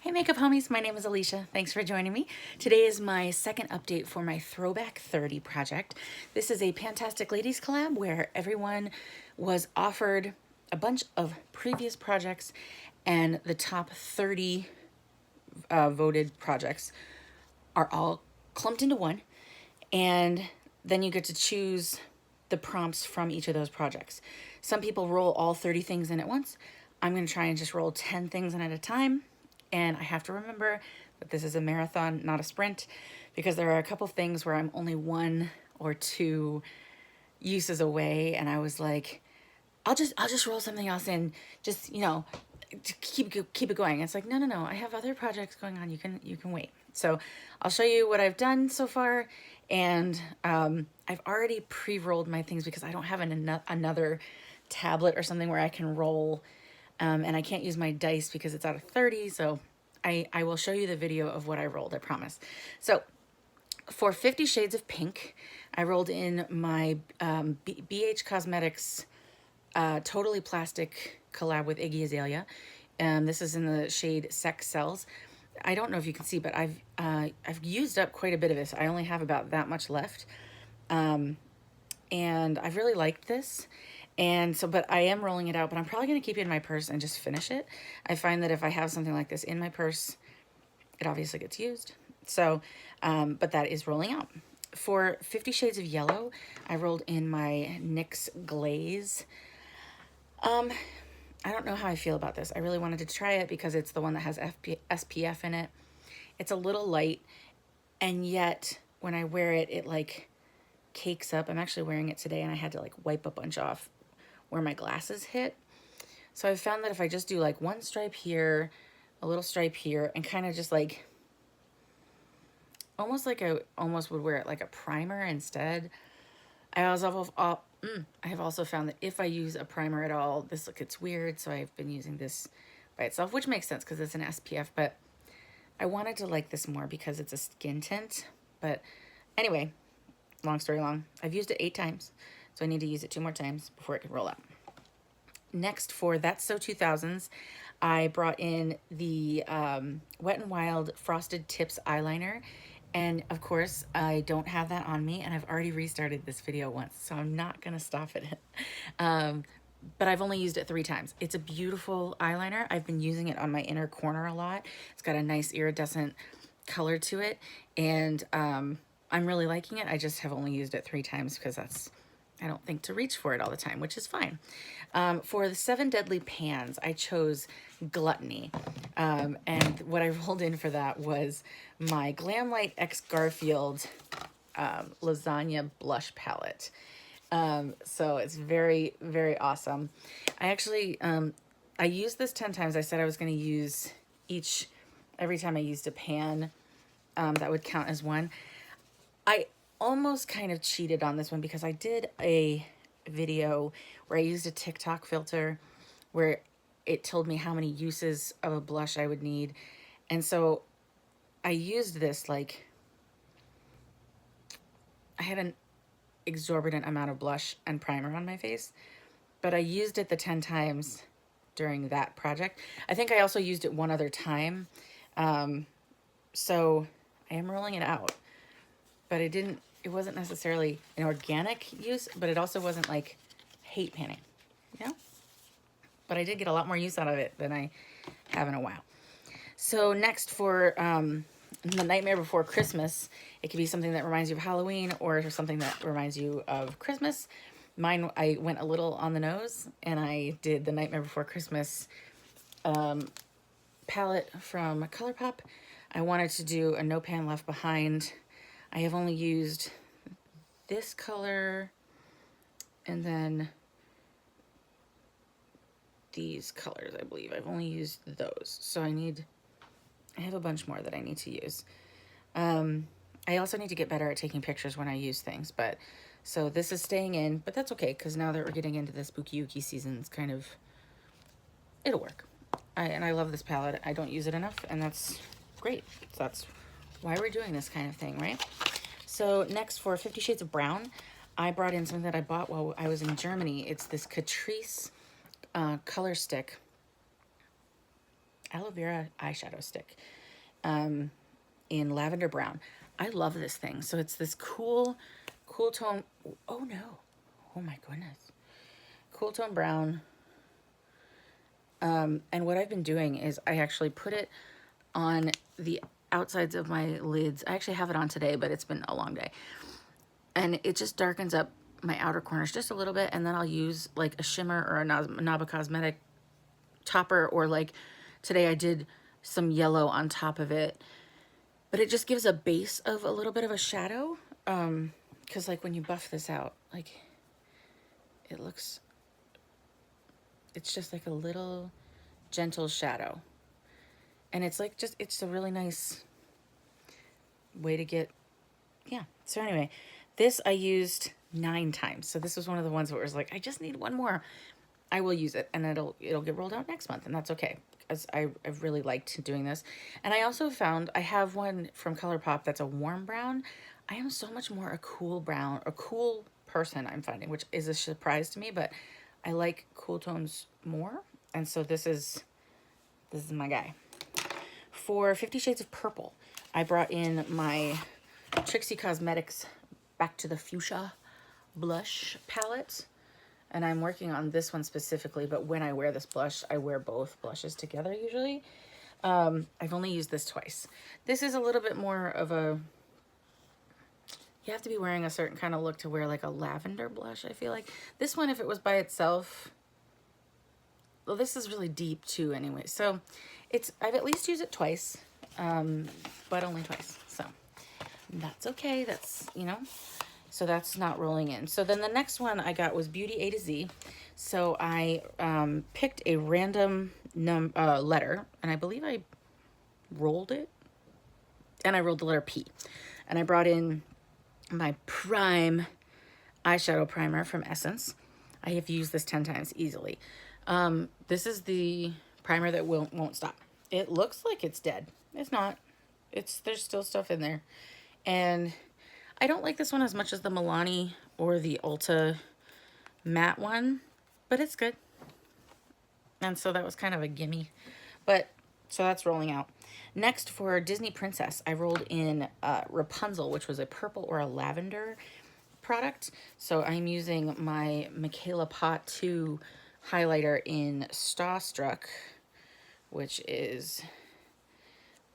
Hey makeup homies, my name is Alicia. Thanks for joining me. Today is my second update for my Throwback 30 project. This is a Fantastic Ladies collab where everyone was offered a bunch of previous projects and the top 30 voted projects are all clumped into one, and then you get to choose the prompts from each of those projects. Some people roll all 30 things in at once. I'm going to try and just roll 10 things in at a time. And I have to remember that this is a marathon, not a sprint, because there are a couple things where I'm only 1 or 2 uses away, and I was like, I'll just roll something else in, just, you know, to keep it going. It's like, no, I have other projects going on. You can wait. So I'll show you what I've done so far, and I've already pre-rolled my things because I don't have another tablet or something where I can roll. And I can't use my dice because it's out of 30, so I will show you the video of what I rolled, I promise. So for 50 Shades of Pink, I rolled in my BH Cosmetics Totally Plastic collab with Iggy Azalea. This is in the shade Sex Cells. I don't know if you can see, but I've used up quite a bit of this. I only have about that much left. And I really liked this. And so, but I am rolling it out, but I'm probably going to keep it in my purse and just finish it. I find that if I have something like this in my purse, it obviously gets used. So, but that is rolling out. For 50 Shades of Yellow, I rolled in my NYX Glaze. I don't know how I feel about this. I really wanted to try it because it's the one that has SPF in it. It's a little light, and yet when I wear it, it like cakes up. I'm actually wearing it today, and I had to like wipe a bunch off where my glasses hit. So I found that if I just do like one stripe here, a little stripe here, and kind of just like almost would wear it like a primer instead. I have also found that if I use a primer at all, this gets weird. So I've been using this by itself, which makes sense because it's an SPF, but I wanted to like this more because it's a skin tint. But anyway, long story long, I've used it 8 times. So I need to use it 2 more times before it can roll out. Next, for That's So 2000s, I brought in the Wet n Wild Frosted Tips eyeliner. And of course, I don't have that on me, and I've already restarted this video once, so I'm not going to stop it. But I've only used it 3 times. It's a beautiful eyeliner. I've been using it on my inner corner a lot. It's got a nice iridescent color to it, and I'm really liking it. I just have only used it 3 times because I don't think to reach for it all the time, which is fine. For the 7 Deadly Pans, I chose Gluttony. And what I rolled in for that was my Glamlight X Garfield Lasagna Blush Palette. So it's very, very awesome. I actually, I used this 10 times. I said I was going to use every time I used a pan, that would count as one. I almost kind of cheated on this one because I did a video where I used a TikTok filter where it told me how many uses of a blush I would need. And so I used this, like, I had an exorbitant amount of blush and primer on my face, but I used it the 10 times during that project. I think I also used it one other time. So I am rolling it out, but it wasn't necessarily an organic use, but it also wasn't like hate panning, you know? But I did get a lot more use out of it than I have in a while. So next, for The Nightmare Before Christmas, it could be something that reminds you of Halloween or something that reminds you of Christmas. Mine, I went a little on the nose, and I did the Nightmare Before Christmas palette from ColourPop. I wanted to do a No Pan Left Behind. I have only used this color and then these colors, I believe. I've only used those. So I have a bunch more that I need to use. I also need to get better at taking pictures when I use things, but so this is staying in, but that's okay because now that we're getting into the spooky ooky season, it's kind of, it'll work. And I love this palette. I don't use it enough, and that's great. So that's why we're doing this kind of thing, right? So next, for 50 Shades of Brown, I brought in something that I bought while I was in Germany. It's this Catrice color stick. aloe vera eyeshadow stick in lavender brown. I love this thing. So it's this cool tone. Oh no. Oh my goodness. Cool tone brown. And what I've been doing is I actually put it on the outsides of my lids. I actually have it on today, but it's been a long day. And it just darkens up my outer corners just a little bit. And then I'll use like a shimmer or a Naba Cosmetic topper, or like today I did some yellow on top of it. But it just gives a base of a little bit of a shadow. Because like when you buff this out, like it looks, it's just like a little gentle shadow. And it's like just, it's a really nice way to get, yeah. So anyway, this I used 9 times. So this was one of the ones where it was like, I just need one more. I will use it, and it'll get rolled out next month, and that's okay, because I've really liked doing this. And I also found I have one from ColourPop that's a warm brown. I am so much more a cool brown, a cool person, I'm finding, which is a surprise to me, but I like cool tones more. And so this is my guy. For 50 Shades of Purple, I brought in my Trixie Cosmetics Back to the Fuchsia blush palette. And I'm working on this one specifically, but when I wear this blush, I wear both blushes together usually. I've only used this twice. This is a little bit more of a, you have to be wearing a certain kind of look to wear like a lavender blush, I feel like. This one, if it was by itself, well, this is really deep too anyway. So I've at least used it twice, but only twice. So that's okay. That's, you know, so that's not rolling in. So then the next one I got was Beauty A to Z. So I picked a random letter, and I believe I rolled it, and I rolled the letter P. And I brought in my Prime eyeshadow primer from Essence. I have used this 10 times easily. This is the primer that won't stop. It looks like it's dead. It's not. There's still stuff in there. And I don't like this one as much as the Milani or the Ulta matte one, but it's good. And so that was kind of a gimme. But, so that's rolling out. Next, for Disney Princess, I rolled in Rapunzel, which was a purple or a lavender product. So I'm using my Michaela Pot 2 highlighter in Starstruck, which is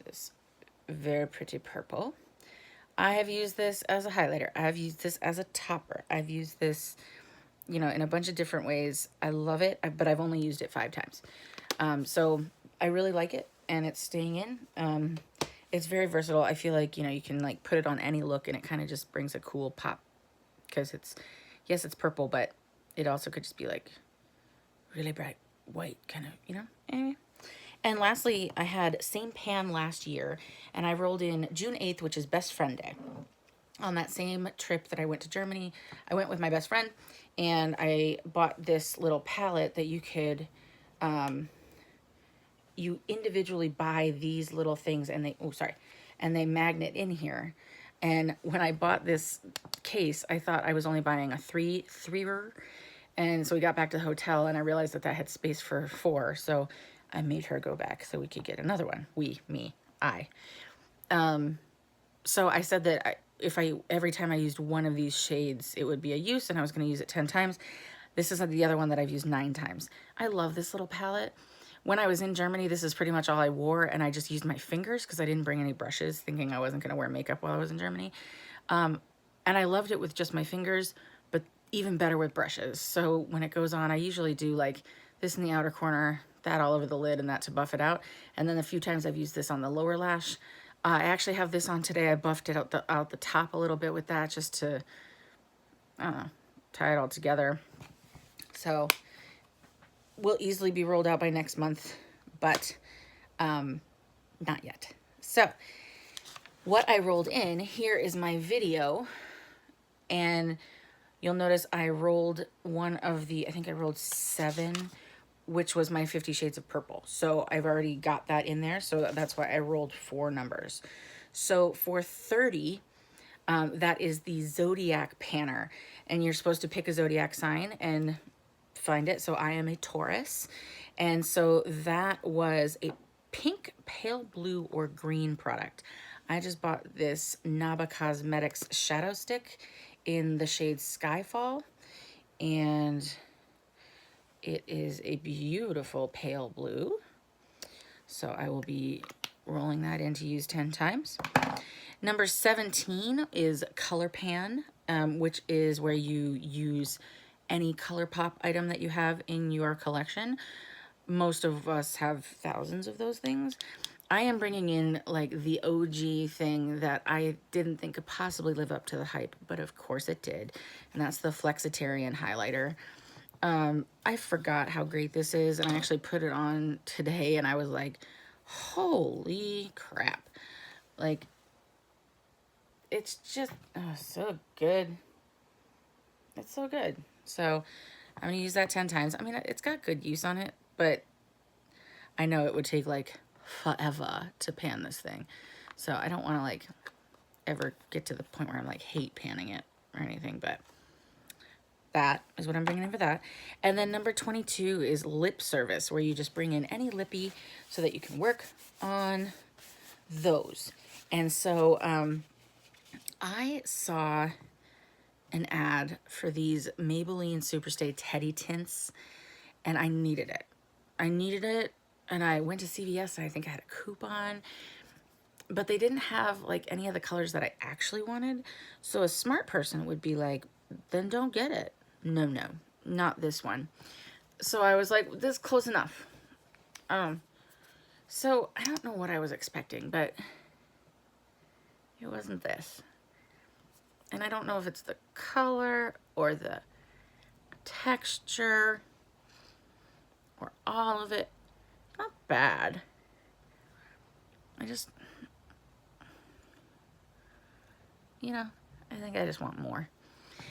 this very pretty purple. I have used this as a highlighter. I've used this as a topper. I've used this, you know, in a bunch of different ways. I love it, but I've only used it 5 times. So I really like it, and it's staying in. It's very versatile. I feel like, you know, you can like put it on any look, and it kind of just brings a cool pop, because yes, it's purple, but it also could just be like really bright white kind of, you know, anyway. And lastly, I had same pan last year, and I rolled in June 8th, which is Best Friend Day. On that same trip that I went to Germany, I went with my best friend, and I bought this little palette that you could, you individually buy these little things, and they magnet in here. And when I bought this case, I thought I was only buying a threer. And so we got back to the hotel, and I realized that had space for 4. So I made her go back so we could get another one. I. So I said that every time I used one of these shades, it would be a use, and I was going to use it 10 times. This is the other one that I've used 9 times. I love this little palette. When I was in Germany, this is pretty much all I wore, and I just used my fingers because I didn't bring any brushes, thinking I wasn't going to wear makeup while I was in Germany. And I loved it with just my fingers, but even better with brushes. So when it goes on, I usually do like this in the outer corner, that all over the lid, and that to buff it out. And then a few times I've used this on the lower lash. I actually have this on today. I buffed it out the top a little bit with that, just to, I don't know, tie it all together. So will easily be rolled out by next month, but not yet. So what I rolled in, here is my video, and you'll notice I rolled one of the, I think I rolled 7, which was my 50 Shades of Purple. So I've already got that in there, so that's why I rolled 4 numbers. So for 30, that is the Zodiac Panner, and you're supposed to pick a Zodiac sign and find it. So I am a Taurus, and so that was pink, pale blue, or green product. I just bought this Naba Cosmetics shadow stick in the shade Skyfall, and it is a beautiful pale blue. So I will be rolling that in to use 10 times. Number 17 is Color Pan, which is where you use any ColourPop item that you have in your collection. Most of us have thousands of those things. I am bringing in like the OG thing that I didn't think could possibly live up to the hype, but of course it did. And that's the Flexitarian highlighter. I forgot how great this is, and I actually put it on today, and I was like, holy crap. Like, it's just so good. It's so good. So I'm going to use that 10 times. I mean, it's got good use on it, but I know it would take like forever to pan this thing. So I don't want to like ever get to the point where I'm like hate panning it or anything, but that is what I'm bringing in for that. And then number 22 is Lip Service, where you just bring in any lippy so that you can work on those. And so I saw an ad for these Maybelline Superstay Teddy Tints, and I needed it. And I went to CVS, and I think I had a coupon, but they didn't have like any of the colors that I actually wanted. So a smart person would be like, then don't get it. No, not this one. So I was like, this is close enough. So I don't know what I was expecting, but it wasn't this. And I don't know if it's the color or the texture or all of it. Not bad. I just, you know, I think I just want more.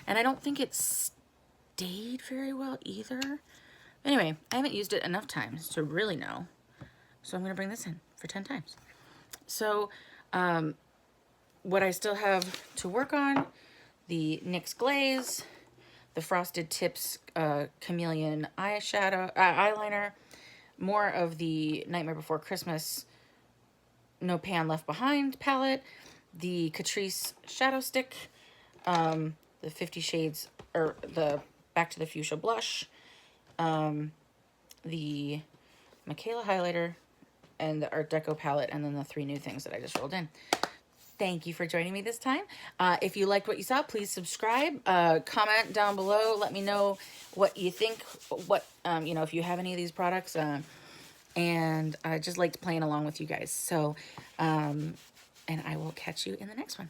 And I don't think it stayed very well either. Anyway, I haven't used it enough times to really know. So I'm going to bring this in for 10 times. So what I still have to work on, the NYX Glaze, the Frosted Tips Chameleon eyeliner, more of the Nightmare Before Christmas No Pan Left Behind palette, the Catrice Shadow Stick, the 50 Shades, or the Back to the Fuchsia Blush, the Michaela highlighter, and the Art Deco palette, and then the 3 new things that I just rolled in. Thank you for joining me this time. If you liked what you saw, please subscribe, comment down below, let me know what you think, what, you know, if you have any of these products, and I just liked playing along with you guys. So, and I will catch you in the next one.